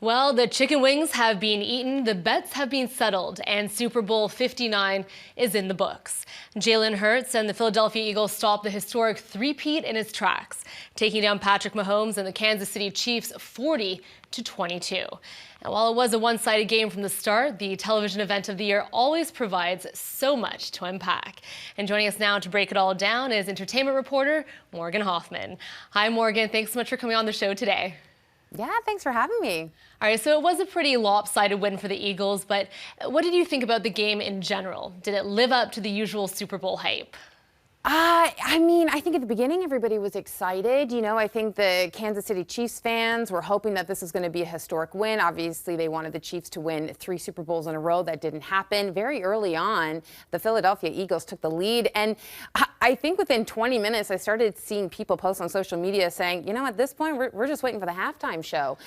Well, the chicken wings have been eaten, the bets have been settled, and Super Bowl 59 is in the books. Jalen Hurts and the Philadelphia Eagles stopped the historic three-peat in its tracks, taking down Patick Mahomes and the Kansas City Chiefs 40-22. And while it was a one-sided game from the start, the television event of the year always provides so much to unpack. And joining us now to break it all down is entertainment reporter Morgan Hoffman. Hi, Morgan. Thanks so much for coming on the show today. Yeah, thanks for having me. All right, so it was a pretty lopsided win for the Eagles, but what did you think about the game in general? Did it live up to the usual Super Bowl hype? I think at the beginning everybody was excited. I think the Kansas City Chiefs fans were hoping that this was going to be a historic win. Obviously, they wanted the Chiefs to win 3 Super Bowls in a row. That didn't happen. Very early on, the Philadelphia Eagles took the lead. And I think within 20 minutes, I started seeing people post on social media saying, at this point, we're just waiting for the halftime show.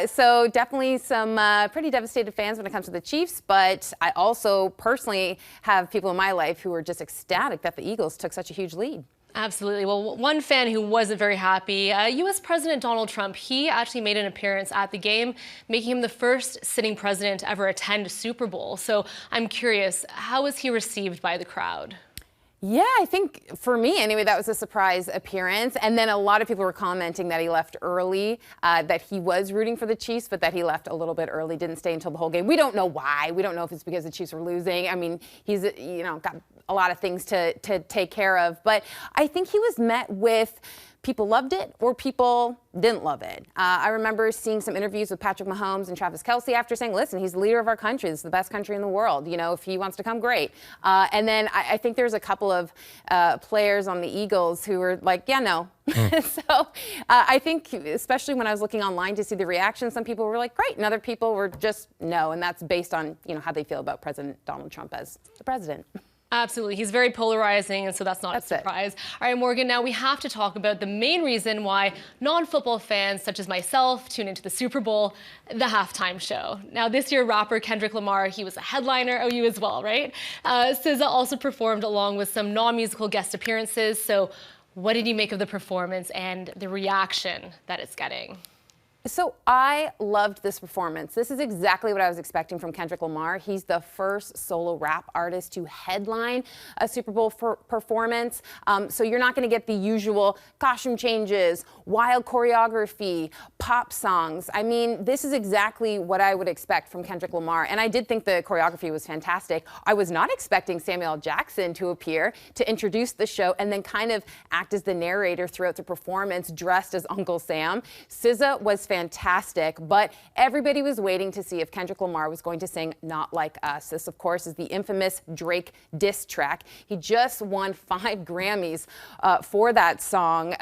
So definitely some pretty devastated fans when it comes to the Chiefs. But I also personally have people in my life who are just ecstatic that the Eagles took such a huge lead. Absolutely. Well, one fan who wasn't very happy, U.S. President Donald Trump, he actually made an appearance at the game, making him the first sitting president to ever attend a Super Bowl. So I'm curious, how was he received by the crowd? Yeah, I think for me anyway, that was a surprise appearance. And then a lot of people were commenting that he left early, that he was rooting for the Chiefs, but that he left a little bit early, didn't stay until the whole game. We don't know why. We don't know if it's because the Chiefs were losing. I mean, he's, got a lot of things to take care of. But I think he was met with people loved it or people didn't love it. I remember seeing some interviews with Patrick Mahomes and Travis Kelce after saying, listen, he's the leader of our country. This is the best country in the world. If he wants to come, great. And then I think there's a couple of players on the Eagles who were like, yeah, no. So I think, especially when I was looking online to see the reaction, some people were like, great. And other people were just no. And that's based on, how they feel about President Donald Trump as the president. Absolutely. He's very polarizing, and so that's not a surprise. All right, Morgan, now we have to talk about the main reason why non-football fans such as myself tune into the Super Bowl, the halftime show. Now, this year, rapper Kendrick Lamar, he was a headliner. Oh, you as well, right? SZA also performed along with some non-musical guest appearances. So what did you make of the performance and the reaction that it's getting? So I loved this performance. This is exactly what I was expecting from Kendrick Lamar. He's the first solo rap artist to headline a Super Bowl performance. So you're not going to get the usual costume changes, wild choreography, pop songs. I mean, this is exactly what I would expect from Kendrick Lamar. And I did think the choreography was fantastic. I was not expecting Samuel L. Jackson to appear to introduce the show and then kind of act as the narrator throughout the performance, dressed as Uncle Sam. SZA was fantastic, but everybody was waiting to see if Kendrick Lamar was going to sing Not Like Us. This, of course, is the infamous Drake diss track. He just won 5 Grammys for that song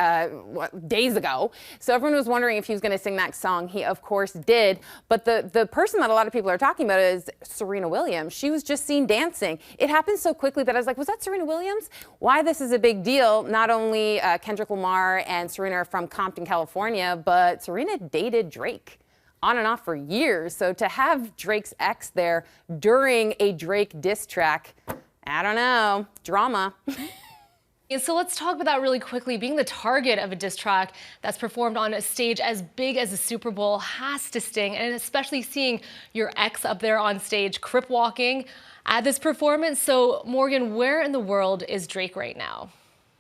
days ago. So everyone was wondering if he was going to sing that song. He, of course, did. But the person that a lot of people are talking about is Serena Williams. She was just seen dancing. It happened so quickly that I was like, was that Serena Williams? Why this is a big deal? Not only Kendrick Lamar and Serena are from Compton, California, but Serena dated Drake on and off for years. So to have Drake's ex there during a Drake diss track, I don't know, drama. And so let's talk about that really quickly. Being the target of a diss track that's performed on a stage as big as the Super Bowl has to sting, and especially seeing your ex up there on stage crip walking at this performance. So Morgan, where in the world is Drake right now?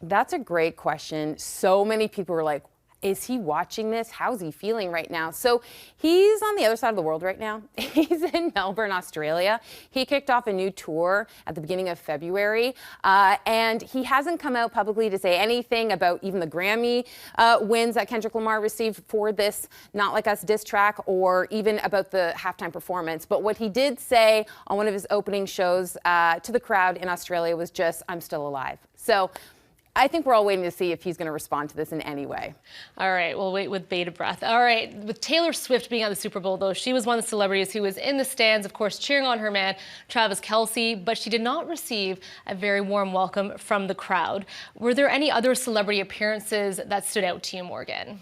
That's a great question. So many people were like, is he watching this? How's he feeling right now? So he's on the other side of the world right now. He's in Melbourne, Australia. He kicked off a new tour at the beginning of February, and he hasn't come out publicly to say anything about even the Grammy wins that Kendrick Lamar received for this Not Like Us diss track, or even about the halftime performance. But what he did say on one of his opening shows to the crowd in Australia was just, "I'm still alive." So I think we're all waiting to see if he's going to respond to this in any way. All right, we'll wait with bated breath. All right, with Taylor Swift being at the Super Bowl, though, she was one of the celebrities who was in the stands, of course, cheering on her man, Travis Kelce, but she did not receive a very warm welcome from the crowd. Were there any other celebrity appearances that stood out to you, Morgan?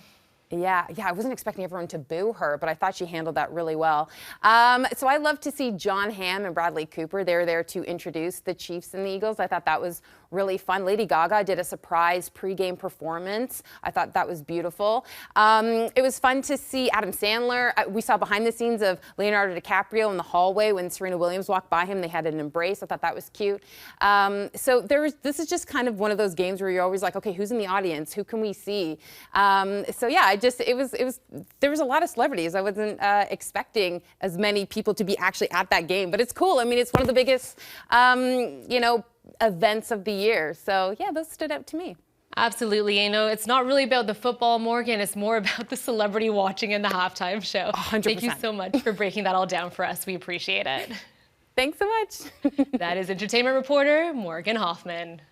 Yeah, I wasn't expecting everyone to boo her, but I thought she handled that really well. So I love to see John Hamm and Bradley Cooper. They're there to introduce the Chiefs and the Eagles. I thought that was really fun. Lady Gaga did a surprise pregame performance. I thought that was beautiful. It was fun to see Adam Sandler. We saw behind the scenes of Leonardo DiCaprio in the hallway when Serena Williams walked by him. They had an embrace. I thought that was cute. So this is just kind of one of those games where you're always like, okay, who's in the audience? Who can we see? So yeah, there was a lot of celebrities. I wasn't expecting as many people to be actually at that game, but it's cool. I mean, it's one of the biggest, events of the year. So yeah, those stood out to me. Absolutely. It's not really about the football, Morgan. It's more about the celebrity watching in the halftime show. 100%. Thank you so much for breaking that all down for us. We appreciate it. Thanks so much. That is entertainment reporter Morgan Hoffman.